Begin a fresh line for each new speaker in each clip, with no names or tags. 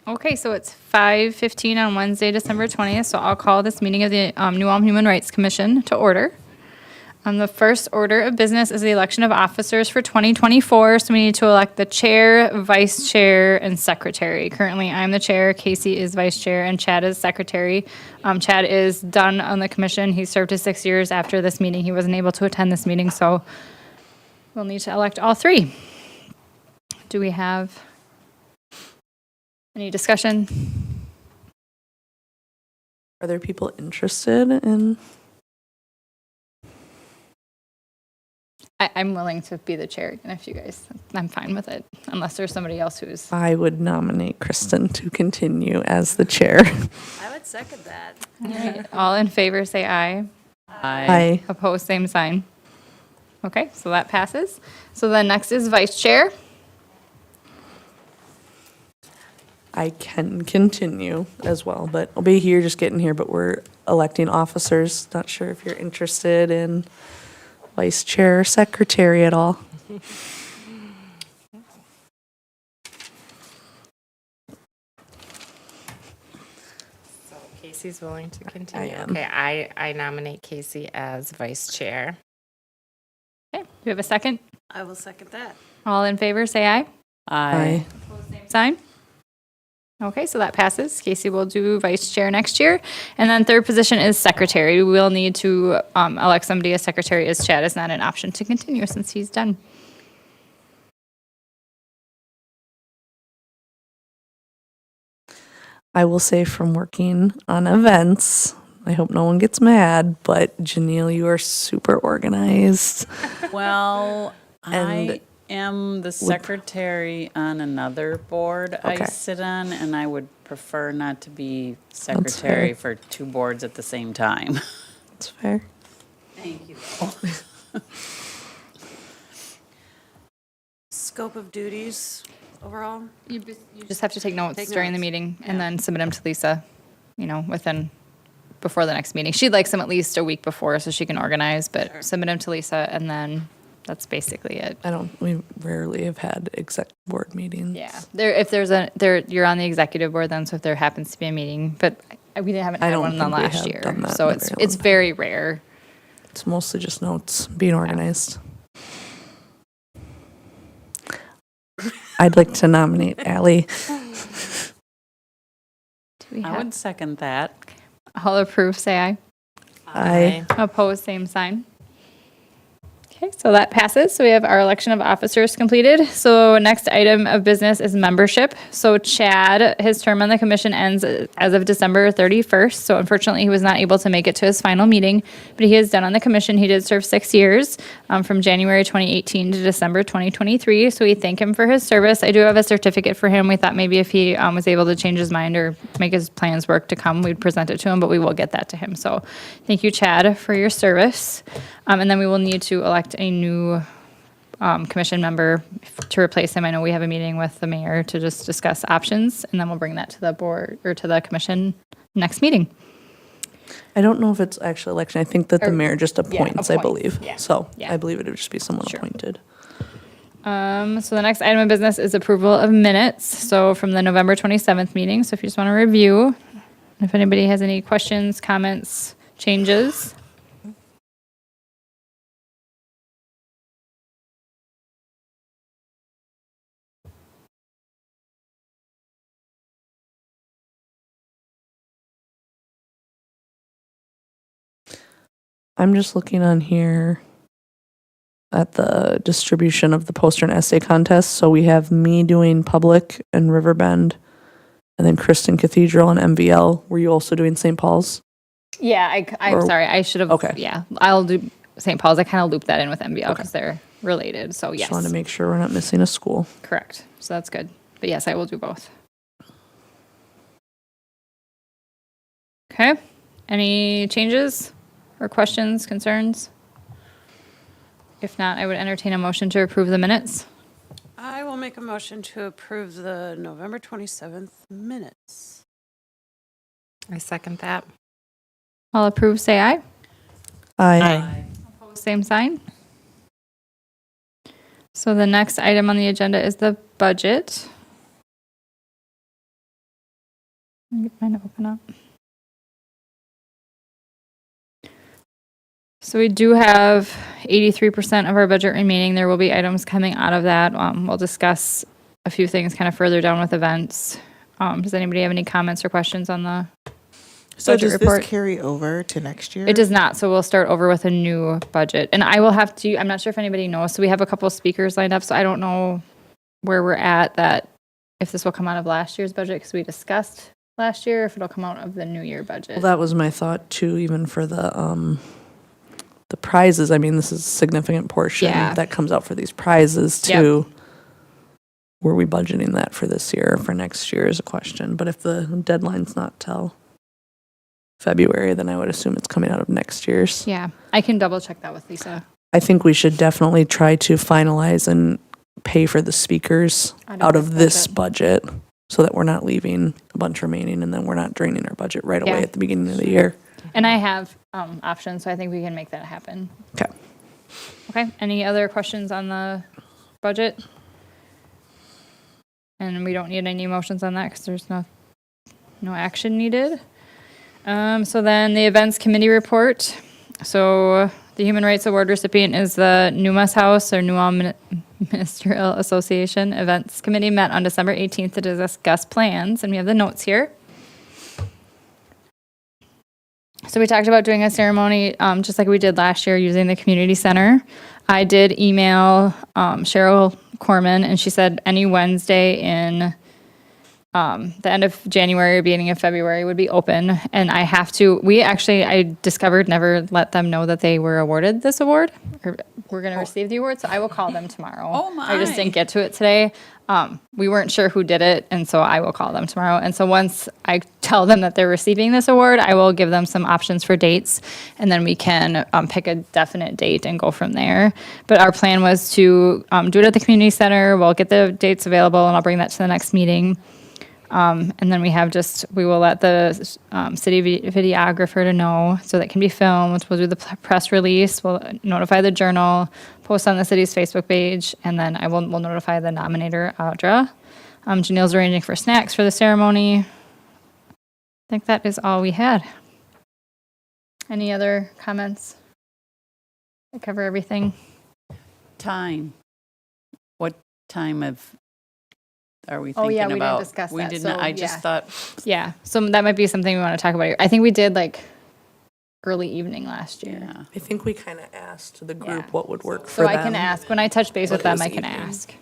Okay, so it's 5:15 on Wednesday, December 20th, so I'll call this meeting of the New Ulm Human Rights Commission to order. The first order of business is the election of officers for 2024, so we need to elect the chair, vice chair, and secretary. Currently, I'm the chair, Casey is vice chair, and Chad is secretary. Chad is done on the commission. He served his 6 years after this meeting. He wasn't able to attend this meeting, so we'll need to elect all three. Do we have any discussion?
Are there people interested in?
I'm willing to be the chair again if you guys, I'm fine with it, unless there's somebody else who's.
I would nominate Kristen to continue as the chair.
I would second that.
All right, all in favor, say aye.
Aye.
Opposed, same sign. Okay, so that passes. So then next is vice chair.
I can continue as well, but I'll be here, just getting here, but we're electing officers. Not sure if you're interested in vice chair or secretary at all.
So Casey's willing to continue.
am.
Okay, I nominate Casey as vice chair.
Okay, do we have a second?
I will second that.
All in favor, say aye.
Aye.
Same sign. Okay, so that passes. Casey will do vice chair next year. And then third position is secretary. We will need to elect somebody as secretary, as Chad is not an option to continue since he's done.
I will say from working on events, I hope no one gets mad, but Janelle, you are super organized.
Well,
And
I am the secretary on another board I
Okay.
sit on, and I would prefer not to be secretary for two boards at the same time.
That's fair.
Thank you. Scope of duties overall?
You just have to take notes
Take
during the
notes.
meeting and then submit them to Lisa, before the next meeting. She'd like them at least a week before so she can organize, but
Sure.
submit them to Lisa and then that's basically it.
We rarely have had exec board meetings.
Yeah, you're on the executive board then, so if there happens to be a meeting, but we haven't
I
had
don't
one
think we
last
have
year.
done that
So
in a
it's
very
it's
long
very rare.
It's mostly just notes, being organized. I'd like to nominate Allie.
Do we
I
have,
would second that.
all approve, say aye.
Aye.
Opposed, same sign. Okay, so that passes. So we have our election of officers completed. So next item of business is membership. So Chad, his term on the commission ends as of December 31st. So unfortunately, he was not able to make it to his final meeting, but he is done on the commission. He did serve 6 years from January 2018 to December 2023. So we thank him for his service. I do have a certificate for him. We thought maybe if he was able to change his mind or make his plans work to come, we'd present it to him, but we will get that to him. So thank you, Chad, for your service. And then we will need to elect a new commission member to replace him. I know we have a meeting with the mayor to just discuss options, and then we'll bring that to the board or to the commission next meeting.
I don't know if it's actually election. I think that the
Or-
mayor just appoints, I
appoints,
believe.
yeah.
So
Yeah.
I believe it would just be someone
Sure.
appointed.
So the next item of business is approval of minutes. So from the November 27th meeting. So if you just want to review, if anybody has any questions, comments, changes.
I'm just looking on here at the distribution of the poster and essay contest. So we have me doing public and Riverbend, and then Kristen Cathedral and MVL. Were you also doing St. Paul's?
Yeah, I'm
Or-
sorry. I should have.
Okay.
Yeah, I'll do St. Paul's. I kind of looped that in with MBL because they're related. So yes,
Just want to make sure we're not missing a school.
correct. So that's good. But yes, I will do both. Okay. Any changes or questions, concerns? If not, I would entertain a motion to approve the minutes.
I will make a motion to approve the November 27th minutes.
I second that.
All approve, say aye.
Aye.
Opposed, same sign. So the next item on the agenda is the budget. Get mine to open up. So we do have 83% of our budget remaining. There will be items coming out of that. We'll discuss a few things kind of further down with events. Does anybody have any comments or questions on the
So
budget
does
report?
this carry over to next year?
It does not, so we'll start over with a new budget. And I will have to, I'm not sure if anybody knows, so we have a couple of speakers lined up, so I don't know where we're at, that if this will come out of last year's budget, because we discussed last year, if it'll come out of the new year budget.
Well, that was my thought too, even for the prizes. I mean, this is a significant portion
Yeah.
that comes out for these prizes
Yep.
too. Were we budgeting that for this year or for next year is a question. But if the deadline's not till February, then I would assume it's coming out of next year's.
Yeah, I can double check that with Lisa.
I think we should definitely try to finalize and pay for the speakers out of this budget so that we're not leaving a bunch remaining and then we're not draining our budget right away
Yeah.
at the beginning of the year.
And I have options, so I think we can make that happen.
Okay.
Okay, any other questions on the budget? And we don't need any motions on that because there's no action needed. So then the events committee report. So the Human Rights Award recipient is the Numas House or Newhall Ministerial Association Events Committee met on December 18th to discuss plans, and we have the notes here. So we talked about doing a ceremony, just like we did last year, using the community center. I did email Cheryl Corman, and she said any Wednesday in the end of January or beginning of February would be open. And I discovered never let them know that they were awarded this award or we're going to receive the award. So I will call them tomorrow.
Oh,
I just
my.
didn't get to it today. We weren't sure who did it. And so I will call them tomorrow. And so once I tell them that they're receiving this award, I will give them some options for dates. And then we can pick a definite date and go from there. But our plan was to do it at the community center. We'll get the dates available and I'll bring that to the next meeting. And then we will let the city videographer to know so that can be filmed. We'll do the press release. We'll notify the Journal, post on the city's Facebook page, and then we'll notify the nominator, Audra. Janelle's arranging for snacks for the ceremony. I think that is all we had. Any other comments? I cover everything.
Time. What time are we
Oh,
thinking
yeah, we didn't
about?
discuss
We
that,
didn't,
so,
I just
yeah.
thought,
Yeah, so that might be something we want to talk about. I think we did like early evening last year.
yeah.
I think we kind of asked the group
Yeah.
what would work
So
for
I
them.
can ask, when I touch base with
What
them,
is
I can
evening?
ask.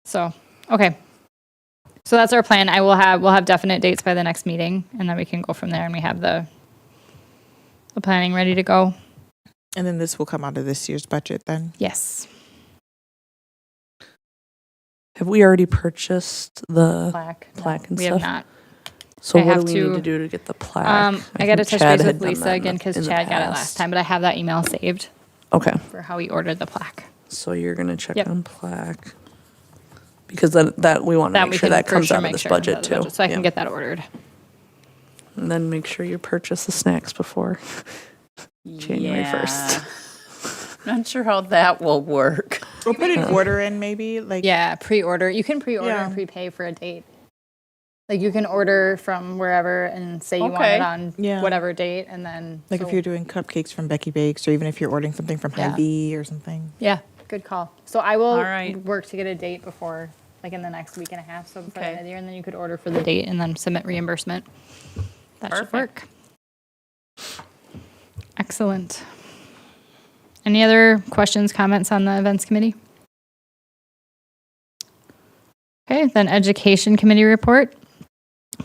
So, okay. So that's our plan. We'll have definite dates by the next meeting, and then we can go from there, and we have the planning ready to go.
And then this will come out of this year's budget then?
Yes.
Have we already purchased the
Plaque.
plaque and
We
stuff?
have not.
So
I
what
have
do we need
to-
to do to get the plaque?
I got to
think
touch
Chad
base
had
with
done
Lisa
that
again, because
in the
Chad got it last
past.
time, but I have that email saved
Okay,
for how he ordered the plaque.
so you're gonna check
Yep.
on plaque. Because that we want to
That
make
we
sure
can
that
for
comes
sure
out of
make
this
sure it comes
budget
out of the
too.
So I can
Yeah.
get that ordered.
And then make sure you purchase the snacks before. January 1st.
Yeah. Not sure how that will work.
We'll put an order in maybe, like.
Yeah, pre-order. You can pre-order
Yeah.
and prepay for a date. Like you can order from wherever and say you want
Okay.
it on
Yeah.
whatever date, and then
Like
so-
if you're doing cupcakes from Becky Bakes, or even if you're ordering something from
Yeah.
Hy-Vee or something.
Yeah, good call. So I will
All right.
work to get a date before, like in the next week and a half, so before the
Okay.
end of the year, and then you could order for the date and then submit reimbursement. That should work. Excellent. Any other questions, comments on the events committee? Okay, then education committee report.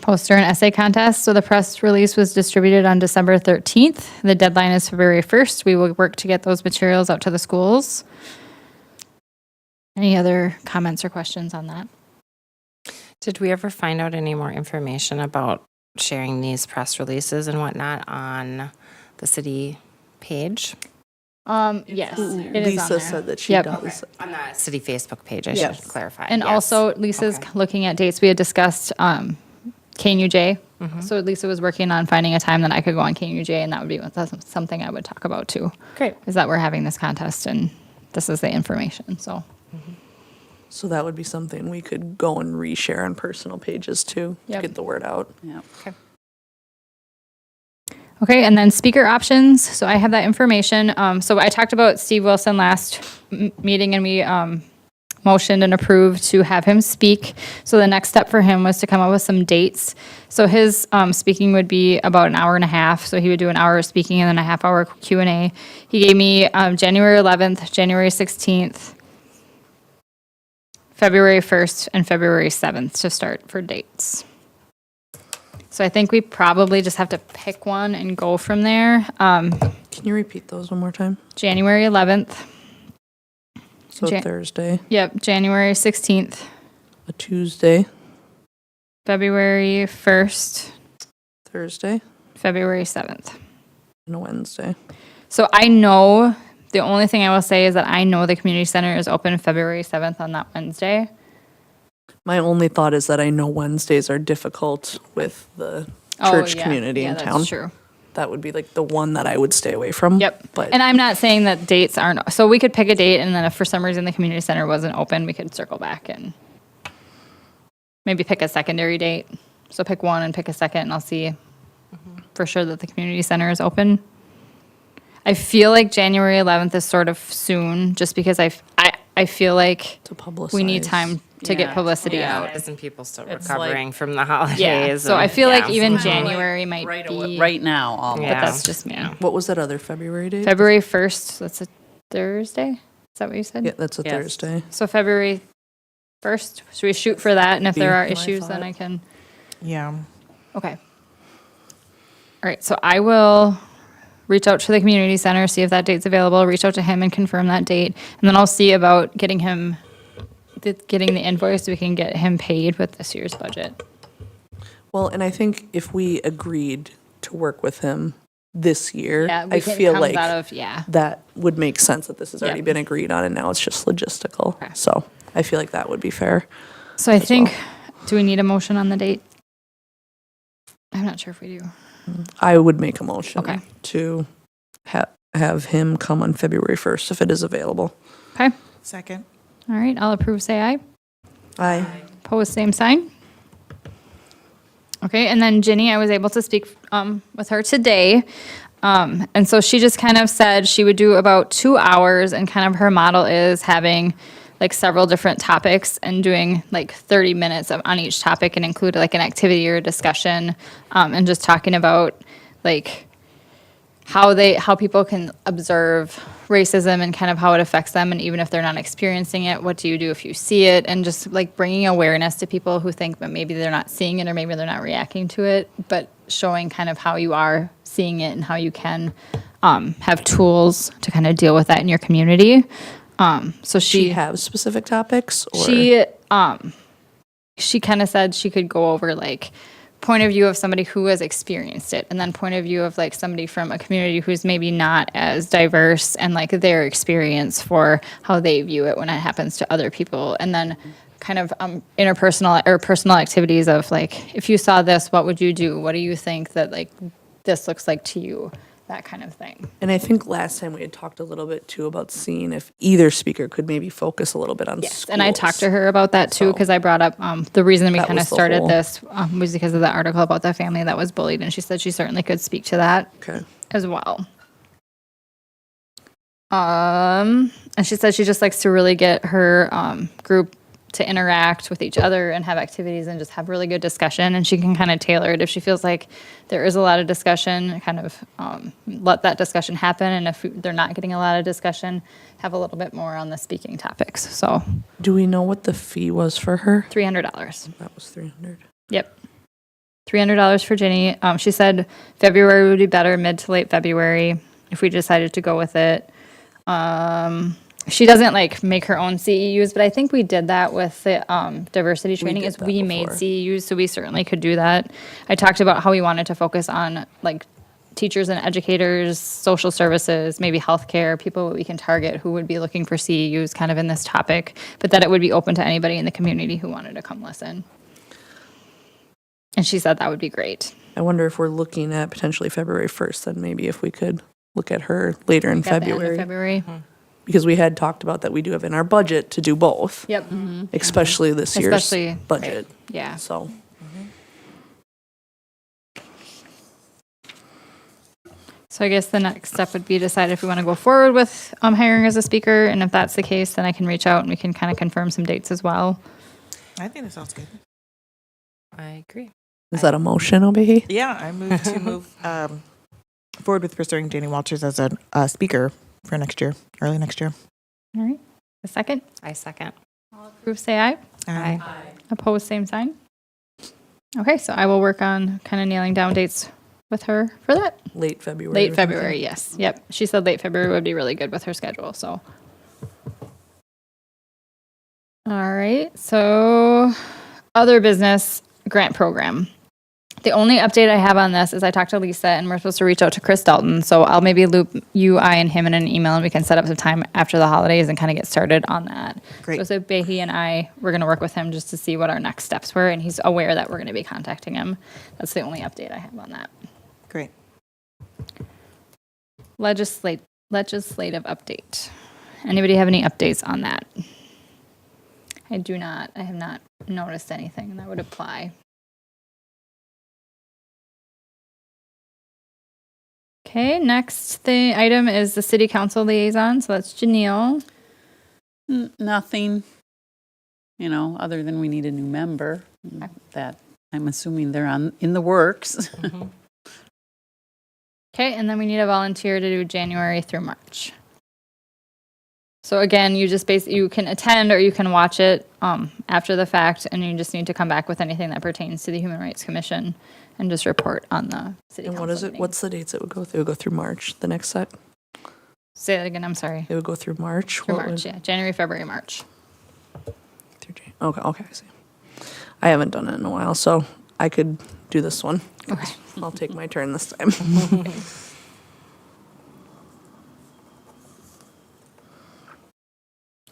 Poster and essay contest. So the press release was distributed on December 13th. The deadline is February 1st. We will work to get those materials out to the schools. Any other comments or questions on that?
Did we ever find out any more information about sharing these press releases and whatnot on the city page?
Yes, it is on
Lisa
there.
said that she
Yep.
does.
On the city Facebook page, I
Yes.
should clarify.
And
yes.
also Lisa's
Okay.
looking at dates. We had discussed KNUJ. So Lisa was working on finding a time that I could go on KNUJ, and that would be that's something I would talk about too.
Great.
Is that we're having this contest and this is the information. So
So that would be something we could go and reshare on personal pages too, to
Yep.
get the word out.
Yeah.
Okay, and then speaker options. So I have that information. So I talked about Steve Wilson last meeting, and we motioned and approved to have him speak. So the next step for him was to come up with some dates. So his speaking would be about an hour and a half. So he would do an hour of speaking and then a half hour Q&A. He gave me January 11th, January 16th, February 1st, and February 7th to start for dates. So I think we probably just have to pick one and go from there.
Can you repeat those one more time?
January 11th.
So
Jan-
Thursday,
Yep, January 16th,
a Tuesday,
February 1st,
Thursday,
February 7th.
and a Wednesday.
So I know, the only thing I will say is that I know the community center is open February 7th on that Wednesday.
My only thought is that I know Wednesdays are difficult with the church community in town.
That's true.
That would be like the one that I would stay away from.
Yep.
But
And I'm not saying that dates aren't, so we could pick a date and then if for some reason the community center wasn't open, we could circle back and maybe pick a secondary date. So pick one and pick a second and I'll see for sure that the community center is open. I feel like January 11th is sort of soon just because I feel like
to publicize.
we need time to get
Yeah.
publicity
Yeah.
out.
And people still
It's
recovering from the holidays.
Yeah, so I
and-
feel like
yeah.
even
Like,
January might
right
be,
away- Right now, almost.
but
Yeah.
that's just me.
What was that other February date?
February 1st, that's a Thursday? Is that what you said?
Yeah, that's a
Yes.
Thursday.
So February 1st, should we shoot for that? And if there are
Be my
issues, then
thought.
I can,
Yeah.
okay. All right, so I will reach out to the community center, see if that date's available, reach out to him and confirm that date. And then I'll see about getting the invoice so we can get him paid with this year's budget.
Well, and I think if we agreed to work with him this year,
Yeah,
I feel like
yeah.
that would make sense that this has already
Yeah.
been agreed on and now it's just logistical.
Okay.
So I feel like that would be fair.
So I think, do we need a motion on the date? I'm not sure if we do.
I would make a motion
Okay.
to have him come on February 1st if it is available.
Okay,
Second.
all right, I'll approve, say aye.
Aye.
Opposed, same sign. Okay, and then Ginny, I was able to speak with her today. And so she just kind of said she would do about 2 hours and kind of her model is having like several different topics and doing like 30 minutes on each topic and include like an activity or a discussion and just talking about like how people can observe racism and kind of how it affects them, and even if they're not experiencing it, what do you do if you see it, and just like bringing awareness to people who think that maybe they're not seeing it or maybe they're not reacting to it, but showing kind of how you are seeing it and how you can have tools to kind of deal with that in your community. So
She have specific topics or
she kind of said she could go over like point of view of somebody who has experienced it, and then point of view of like somebody from a community who's maybe not as diverse and like their experience for how they view it when it happens to other people, and then kind of interpersonal or personal activities of like, if you saw this, what would you do? What do you think that like this looks like to you? That kind of thing.
And I think last time we had talked a little bit too about seeing if either speaker could maybe focus a little bit on
Yes, and I talked to
schools.
her about that too,
So-
because I brought up the reason we
That
kind of
was the
started
whole-
this was because of the article about the family that was bullied, and she said she certainly could speak to that
Okay.
as well. And she said she just likes to really get her group to interact with each other and have activities and just have really good discussion, and she can kind of tailor it if she feels like there is a lot of discussion, kind of let that discussion happen, and if they're not getting a lot of discussion, have a little bit more on the speaking topics. So
Do we know what the fee was for her?
$300.
That was 300.
Yep. $300 for Ginny. She said February would be better, mid to late February, if we decided to go with it. She doesn't like make her own CEUs, but I think we did that with the diversity training.
did
Is
that
we made
before.
CEUs, so we certainly could do that. I talked about how we wanted to focus on like teachers and educators, social services, maybe healthcare, people that we can target who would be looking for CEUs kind of in this topic, but that it would be open to anybody in the community who wanted to come listen. And she said that would be great.
I wonder if we're looking at potentially February 1st, then maybe if we could look at her later in
At the end of
February.
February.
because we had talked about that we do have in our budget to do both,
Yep.
especially this year's
Especially-
budget.
Yeah.
So,
So I guess the next step would be decide if we want to go forward with hiring as a speaker. And if that's the case, then I can reach out and we can kind of confirm some dates as well.
I think that sounds good.
I agree.
is that a motion, Obehi?
Yeah, I move to move forward with pursuing Danny Walters as a speaker for next year, early next year.
All right. A second.
I second.
All approve, say aye.
Aye.
Opposed, same sign. Okay, so I will work on kind of nailing down dates with her for that.
Late February. or
Late
something.
February, yes. Yep. She said late February would be really good with her schedule, so. All right, so other business grant program. The only update I have on this is I talked to Lisa and we're supposed to reach out to Chris Dalton. So I'll maybe loop you, I, and him in an email and we can set up some time after the holidays and kind of get started on that.
Great.
So Behi and I, we're going to work with him just to see what our next steps were. And he's aware that we're going to be contacting him. That's the only update I have on that.
Great.
Legislative update. Anybody have any updates on that? I have not noticed anything that would apply. Okay, next item is the city council liaison, so that's Janelle.
Nothing, other than we need a new member. That I'm assuming they're in the works.
Okay, and then we need a volunteer to do January through March. So again, you just you can attend or you can watch it after the fact, and you just need to come back with anything that pertains to the Human Rights Commission and just report on the city
And
council
what is it?
meeting.
What's the dates it would go through? It would go through March, the next set.
Say that again, I'm sorry.
It would go through March.
Through
What
March,
would-
yeah. January, February, March.
Through okay, I see. I haven't done it in a while, so I could do this one.
Okay.
I'll take my turn this time.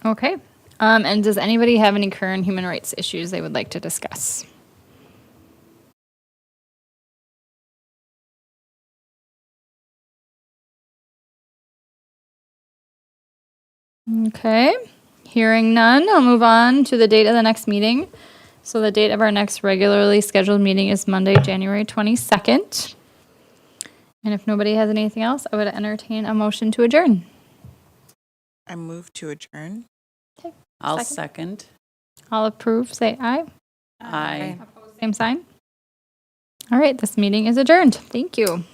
Okay. And does anybody have any current human rights issues they would like to discuss? Okay. Hearing none, I'll move on to the date of the next meeting. So the date of our next regularly scheduled meeting is Monday, January 22nd. And if nobody has anything else, I would entertain a motion to adjourn.
I move to adjourn.
I'll
Second.
second.
All approve, say aye.
Aye.
Same sign. All right, this meeting is adjourned. Thank you.